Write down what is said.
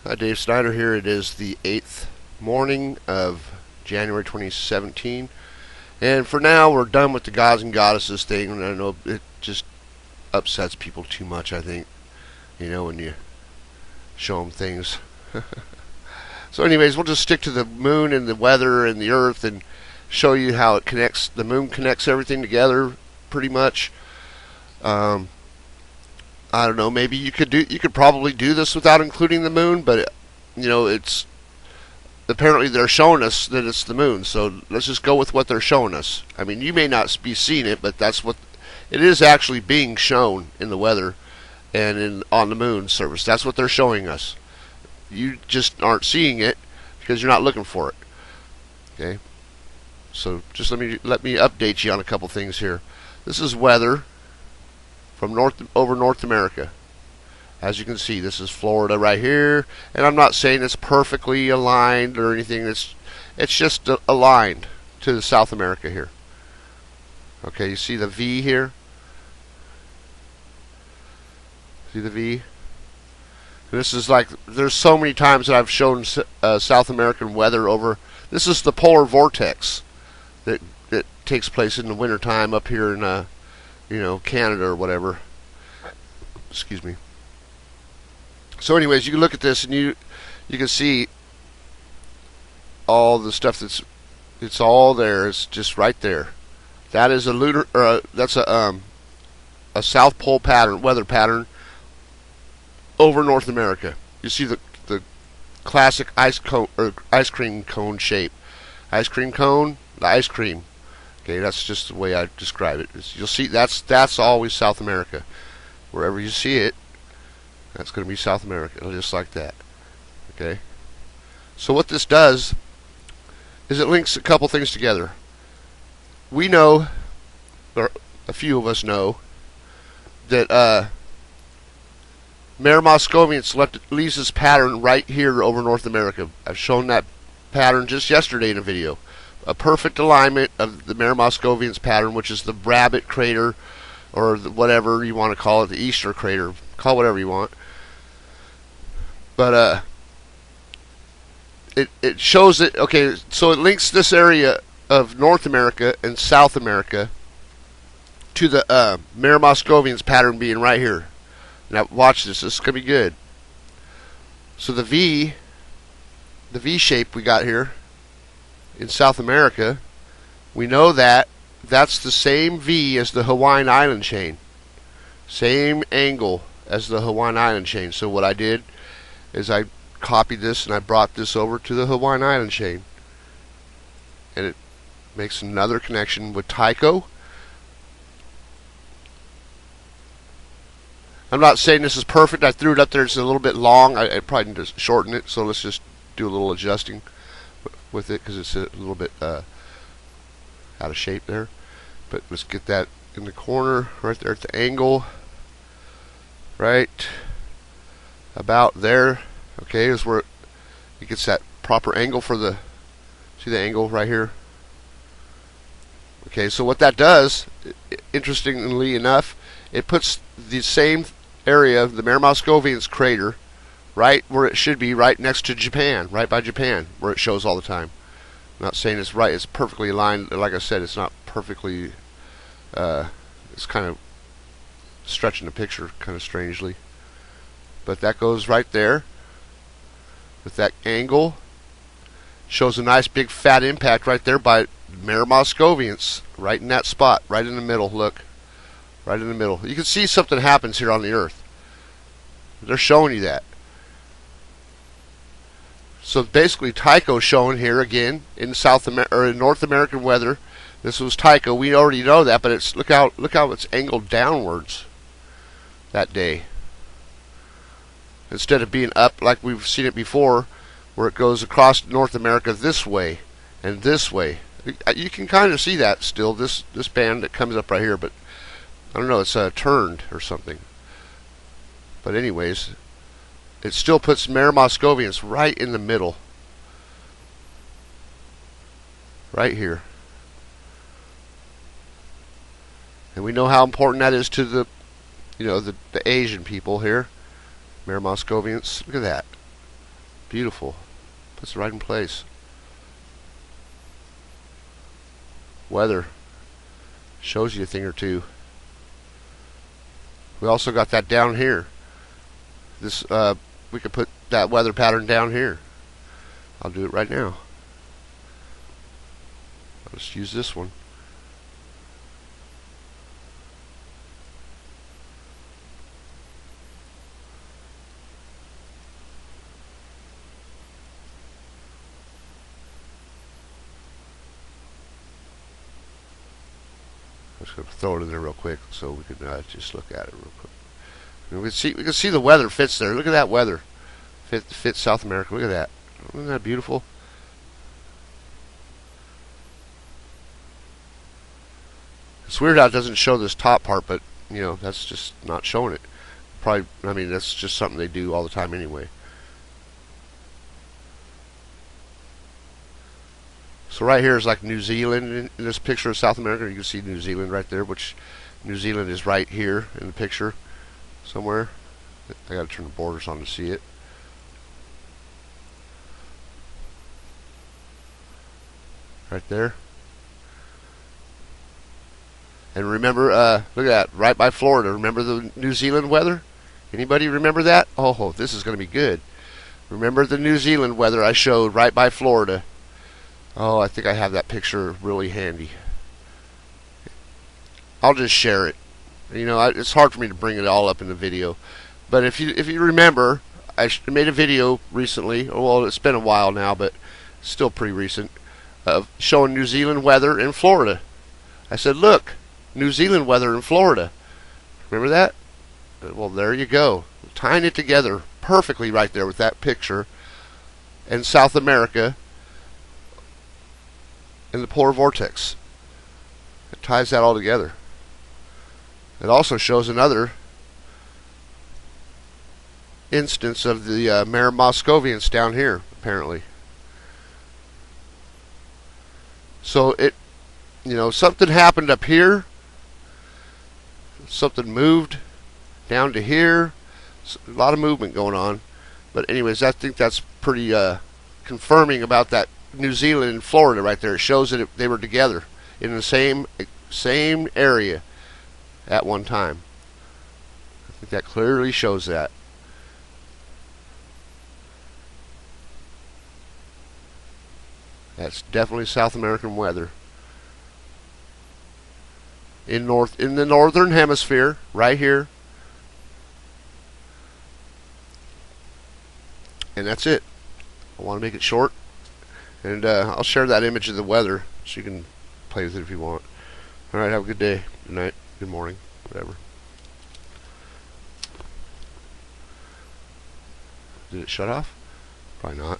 Hi, Dave Snyder here. It is the 8th morning of January 2017. And for now, we're done with the gods and goddesses thing. And I know it just upsets people too much, I think, when you show them things. So anyways, we'll just stick to the moon and the weather and the earth and show you how it connects. The moon connects everything together pretty much. I don't know. Maybe you could probably do this without including the moon, but it's apparently they're showing us that it's the moon. So let's just go with what they're showing us. I mean, you may not be seeing it, but that's what it is actually being shown in the weather and on the moon surface. That's what they're showing us. You just aren't seeing it because you're not looking for it. Okay. So just let me update you on a couple things here. This is weather from North America. As you can see, this is Florida right here, and I'm not saying it's perfectly aligned or anything. It's just aligned to the South America here. Okay, you see the V here? See the V? And this is like, there's so many times that I've shown South American weather over. This is the polar vortex that takes place in the wintertime up here in Canada or whatever. Excuse me. So anyways, you can look at this and you can see all the stuff it's all there. It's just right there. That is a lunar, that's a South Pole pattern, weather pattern over North America. You see the classic ice cream cone shape. Ice cream cone, the ice cream. Okay, that's just the way I describe it. You'll see that's always South America. Wherever you see it, that's going to be South America, just like that. Okay. So what this does is it links a couple things together. We know, or a few of us know, that Mare Moscoviense leaves this pattern right here over North America. I've shown that pattern just yesterday in a video. A perfect alignment of the Mare Moscoviense pattern, which is the Rabbit crater, or whatever you want to call it, the Easter crater. Call it whatever you want. But it shows it. Okay, so it links this area of North America and South America to the Mare Moscoviense pattern being right here. Now watch this. This is gonna be good. So the V shape we got here in South America, we know that that's the same V as the Hawaiian Island chain. Same angle as the Hawaiian Island chain. So what I did is I copied this and I brought this over to the Hawaiian Island chain. And it makes another connection with Tycho. I'm not saying this is perfect. I threw it up there. It's a little bit long. I probably need to shorten it. So let's just do a little adjusting with it because it's a little bit out of shape there. But let's get that in the corner right there at the angle. Right about there. Okay, is where it gets that proper angle for the, see the angle right here? Okay, so what that does, interestingly enough, it puts the same area of the Mare Moscoviense crater right where it should be, right next to Japan, right by Japan, where it shows all the time. I'm not saying it's right, it's perfectly aligned. Like I said, it's not perfectly, it's kind of stretching the picture kind of strangely. But that goes right there with that angle. Shows a nice big fat impact right there by Mare Moscoviense, right in that spot, right in the middle. Look, right in the middle. You can see something happens here on the Earth. They're showing you that. So basically, Tycho shown here again in in North American weather. This was Tycho. We already know that, but it's look how it's angled downwards that day. Instead of being up like we've seen it before, where it goes across North America this way and this way. You can kind of see that still, this band that comes up right here, but I don't know, it's turned or something. But anyways, it still puts Mare Moscoviense right in the middle. Right here. And we know how important that is to the, the Asian people here. Mare Moscoviense. Look at that. Beautiful. Puts it right in place. Weather. Shows you a thing or two. We also got that down here. This we could put that weather pattern down here. I'll do it right now. I'll just use this one. I'm just going to throw it in there real quick so we can just look at it real quick. And we can see the weather fits there. Look at that weather. Fits South America. Look at that. Isn't that beautiful? It's weird how it doesn't show this top part, but you know, that's just not showing it. Probably, I mean, that's just something they do all the time anyway. So right here is like New Zealand in this picture of South America. You can see New Zealand right there, which New Zealand is right here in the picture somewhere. I got to turn the borders on to see it. Right there. And remember, look at that, right by Florida. Remember the New Zealand weather? Anybody remember that? Oh, this is going to be good. Remember the New Zealand weather I showed right by Florida? Oh, I think I have that picture really handy. I'll just share it. You know, it's hard for me to bring it all up in the video. But if you remember, I made a video recently. Well, it's been a while now, but still pretty recent, of showing New Zealand weather in Florida. I said, look, New Zealand weather in Florida. Remember that? Well, there you go. Tying it together perfectly right there with that picture. And South America and the polar vortex. It ties that all together. It also shows another instance of the Mare Moscovians down here, apparently. So it, you know, something happened up here. Something moved down to here. A lot of movement going on. But anyways, I think that's pretty confirming about that New Zealand and Florida right there. It shows that they were together in the same area at one time. I think that clearly shows that. That's definitely South American weather. In the northern hemisphere, right here. And that's it. I want to make it short. And I'll share that image of the weather so you can play with it if you want. Alright, have a good day. Good night. Good morning. Whatever. Did it shut off? Probably not.